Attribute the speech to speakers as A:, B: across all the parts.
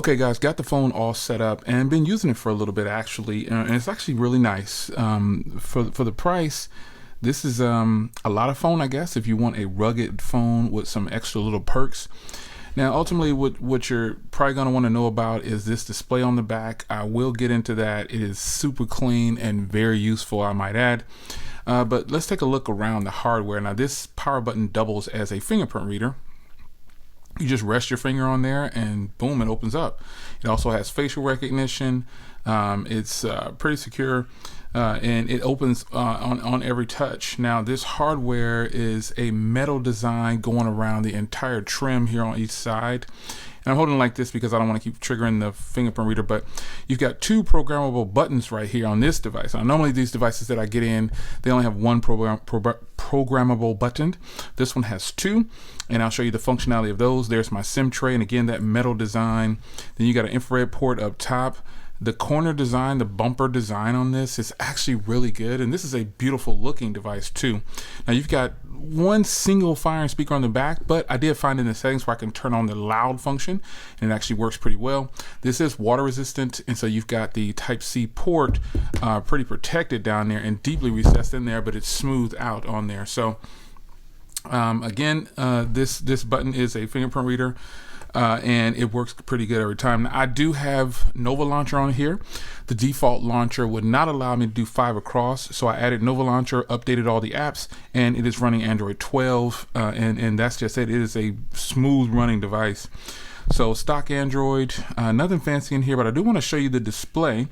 A: Okay guys, got the phone all set up and been using it for a little bit actually, and it's actually really nice. For the price, this is a lot of phone, I guess, if you want a rugged phone with some extra little perks. Now ultimately what you're probably going to want to know about is this display on the back. I will get into that. It is super clean and very useful, I might add. But let's take a look around the hardware. Now this power button doubles as a fingerprint reader. You just rest your finger on there and boom, it opens up. It also has facial recognition. It's pretty secure, and it opens on every touch. Now this hardware is a metal design going around the entire trim here on each side. And I'm holding it like this because I don't want to keep triggering the fingerprint reader, but you've got two programmable buttons right here on this device. Now, normally these devices that I get in, they only have one programmable button. This one has two, and I'll show you the functionality of those. There's my SIM tray, and again, that metal design. Then you got an infrared port up top. The corner design, the bumper design on this is actually really good, and this is a beautiful looking device too. Now you've got one single firing speaker on the back, but I did find in the settings where I can turn on the loud function, and it actually works pretty well. This is water resistant, and so you've got the Type-C port pretty protected down there and deeply recessed in there, but it's smoothed out on there. So again, this button is a fingerprint reader. And it works pretty good every time. Now, I do have Nova Launcher on here. The default launcher would not allow me to do 5 across, so I added Nova Launcher, updated all the apps, and it is running Android 12, and that's just it. It is a smooth running device. So stock Android, nothing fancy in here, but I do want to show you the display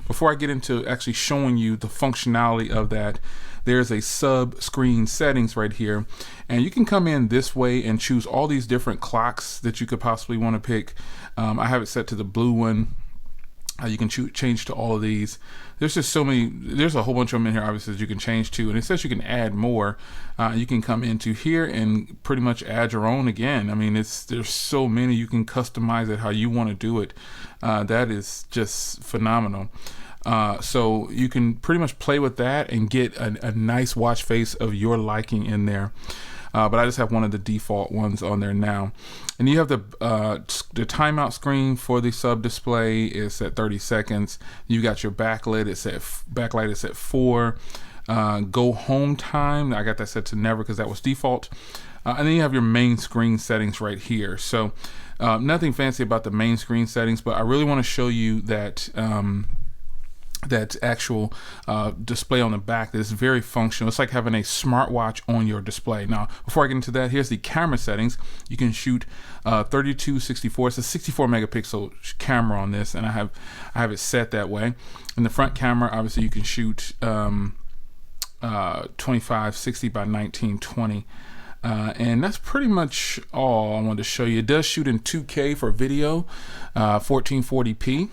A: before I get into actually showing you the functionality of that. There's a sub screen settings right here, and you can come in this way and choose all these different clocks that you could possibly want to pick. I have it set to the blue one. You can change to all of these. There's just so many, there's a whole bunch of them in here obviously that you can change to, and it says you can add more. You can come into here and pretty much add your own again. I mean, there's so many, you can customize it how you want to do it. That is just phenomenal. So you can pretty much play with that and get a nice watch face of your liking in there. But I just have one of the default ones on there now. And you have the timeout screen for the sub display is at 30 seconds. You got your backlight, backlight is at 4. Go home time, I got that set to never because that was default. And then you have your main screen settings right here. So nothing fancy about the main screen settings, but I really want to show you that that actual display on the back that is very functional. It's like having a smartwatch on your display. Now, before I get into that, here's the camera settings. You can shoot 32-64. It's a 64 megapixel camera on this, and I have it set that way. In the front camera, obviously, you can shoot 25-60 by 1920. And that's pretty much all I wanted to show you. It does shoot in 2K for video, 1440p.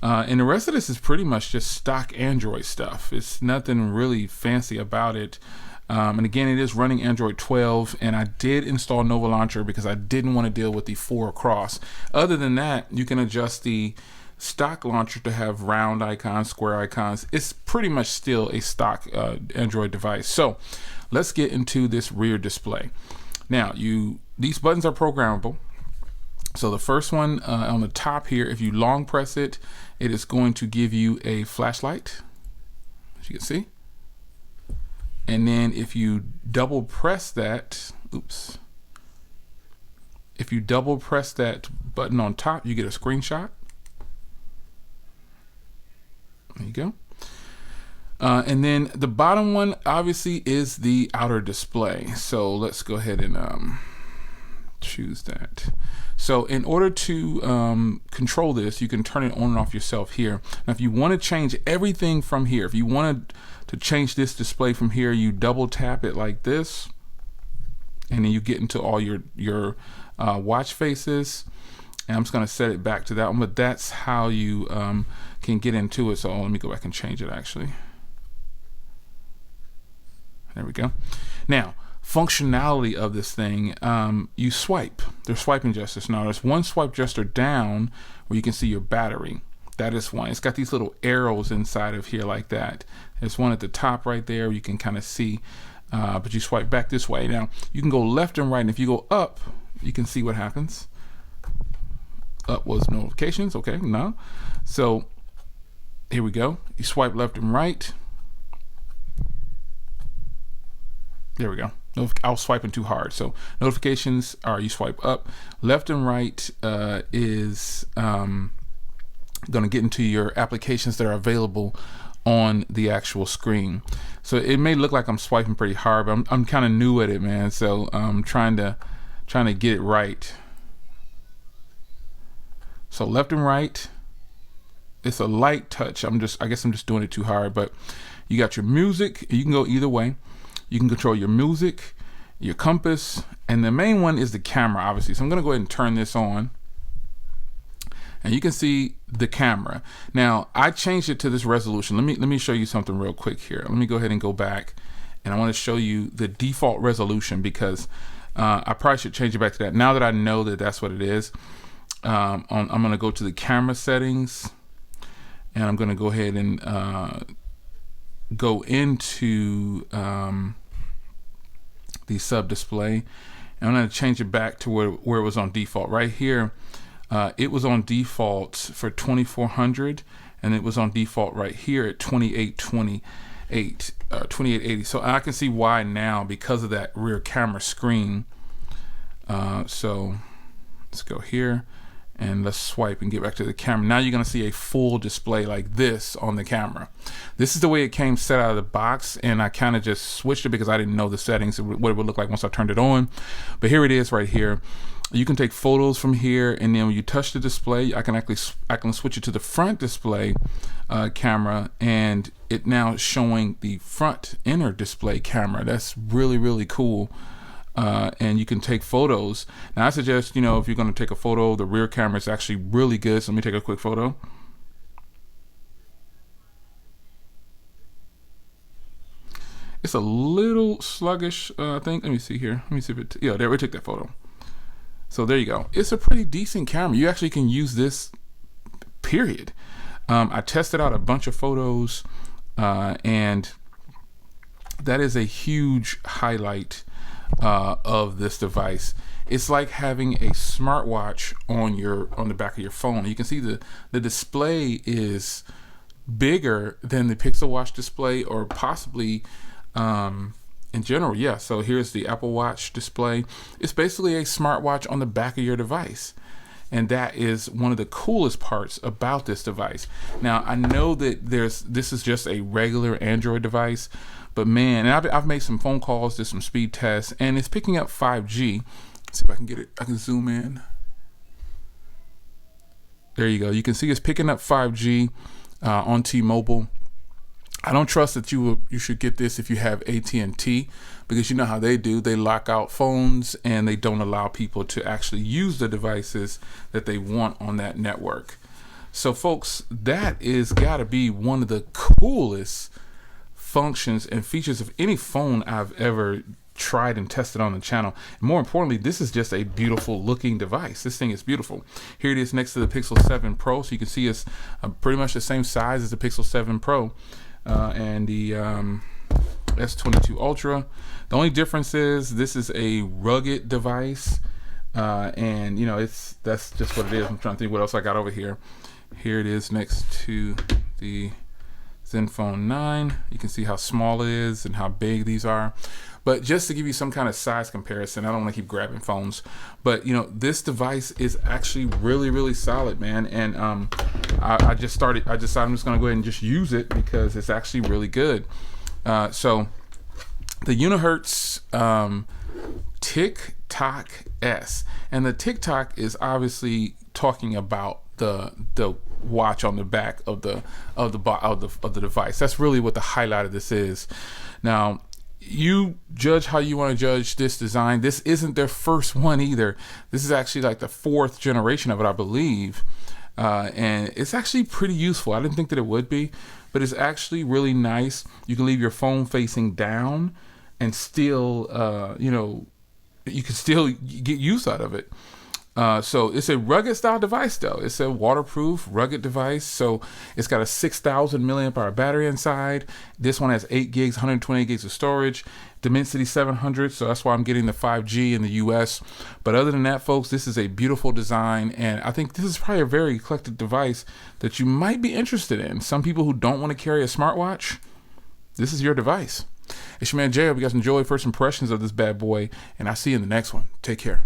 A: And the rest of this is pretty much just stock Android stuff. It's nothing really fancy about it. And again, it is running Android 12, and I did install Nova Launcher because I didn't want to deal with the 4 across. Other than that, you can adjust the stock launcher to have round icons, square icons. It's pretty much still a stock Android device. So let's get into this rear display. Now, these buttons are programmable. So the first one on the top here, if you long press it, it is going to give you a flashlight, as you can see. And then if you double press that, if you double press that button on top, you get a screenshot. There you go. And then the bottom one obviously is the outer display. So let's go ahead and choose that. So in order to control this, you can turn it on and off yourself here. Now, if you want to change everything from here, if you wanted to change this display from here, you double tap it like this, and then you get into all your watch faces. And I'm just going to set it back to that one, but that's how you can get into it. So let me go back and change it actually. There we go. Now, functionality of this thing, you swipe. There's swiping gestures. Now there's one swipe gesture down where you can see your battery. That is one. It's got these little arrows inside of here like that. There's one at the top right there you can kind of see, but you swipe back this way. Now you can go left and right, and if you go up, you can see what happens. Up was notifications. Okay, no. So here we go. You swipe left and right. There we go. I was swiping too hard. So notifications are you swipe up. Left and right is going to get into your applications that are available on the actual screen. So it may look like I'm swiping pretty hard, but I'm kind of new at it, man. So I'm trying to get it right. So left and right, it's a light touch. I guess I'm just doing it too hard, but you got your music. You can go either way. You can control your music, your compass, and the main one is the camera, obviously. So I'm going to go ahead and turn this on, and you can see the camera. Now I changed it to this resolution. Let me show you something real quick here. Let me go ahead and go back, and I want to show you the default resolution because I probably should change it back to that. Now that I know that that's what it is, I'm going to go to the camera settings, and I'm going to go ahead and go into the sub display, and I'm going to change it back to where it was on default. Right here, it was on default for 2400, and it was on default right here at 2880. So I can see why now because of that rear camera screen. So let's go here and let's swipe and get back to the camera. Now you're going to see a full display like this on the camera. This is the way it came set out of the box, and I kind of just switched it because I didn't know the settings, what it would look like once I turned it on. But here it is right here. You can take photos from here, and then when you touch the display, I can switch it to the front display camera, and it now is showing the front inner display camera. That's really, really cool. And you can take photos. Now I suggest, if you're going to take a photo, the rear camera is actually really good. So let me take a quick photo. It's a little sluggish, I think. Let me see here. Let me see if it, yeah, there, we took that photo. So there you go. It's a pretty decent camera. You actually can use this, period. I tested out a bunch of photos, and that is a huge highlight of this device. It's like having a smartwatch on the back of your phone. You can see the display is bigger than the Pixel Watch display, or possibly in general. Yeah, so here's the Apple Watch display. It's basically a smartwatch on the back of your device, and that is one of the coolest parts about this device. Now I know that this is just a regular Android device, but man, and I've made some phone calls, did some speed tests, and it's picking up 5G. Let's see if I can get it. I can zoom in. There you go. You can see it's picking up 5G on T-Mobile. I don't trust that you should get this if you have AT&T, because you know how they do. They lock out phones and they don't allow people to actually use the devices that they want on that network. So folks, that is got to be one of the coolest functions and features of any phone I've ever tried and tested on the channel. And more importantly, this is just a beautiful looking device. This thing is beautiful. Here it is next to the Pixel 7 Pro. So you can see it's pretty much the same size as the Pixel 7 Pro and the S22 Ultra. The only difference is this is a rugged device, and that's just what it is. I'm trying to think what else I got over here. Here it is next to the Zenfone 9. You can see how small it is and how big these are. But just to give you some kind of size comparison, I don't want to keep grabbing phones, but this device is actually really, really solid, man. And I decided I'm just going to go ahead and just use it because it's actually really good. So the Unihertz TickTock-S, and the TickTock is obviously talking about the watch on the back of the device. That's really what the highlight of this is. Now, you judge how you want to judge this design. This isn't their first one either. This is actually like the 4th generation of it, I believe. And it's actually pretty useful. I didn't think that it would be, but it's actually really nice. You can leave your phone facing down and still, you can still get use out of it. So it's a rugged style device though. It's a waterproof, rugged device. So it's got a 6,000 milliamp hour battery inside. This one has 8 gigs, 128 gigs of storage. Dimensity 700, so that's why I'm getting the 5G in the US. But other than that, folks, this is a beautiful design, and I think this is probably a very eclectic device that you might be interested in. Some people who don't want to carry a smartwatch, this is your device. It's your man Jay. Hope you guys enjoy first impressions of this bad boy, and I'll see you in the next one. Take care.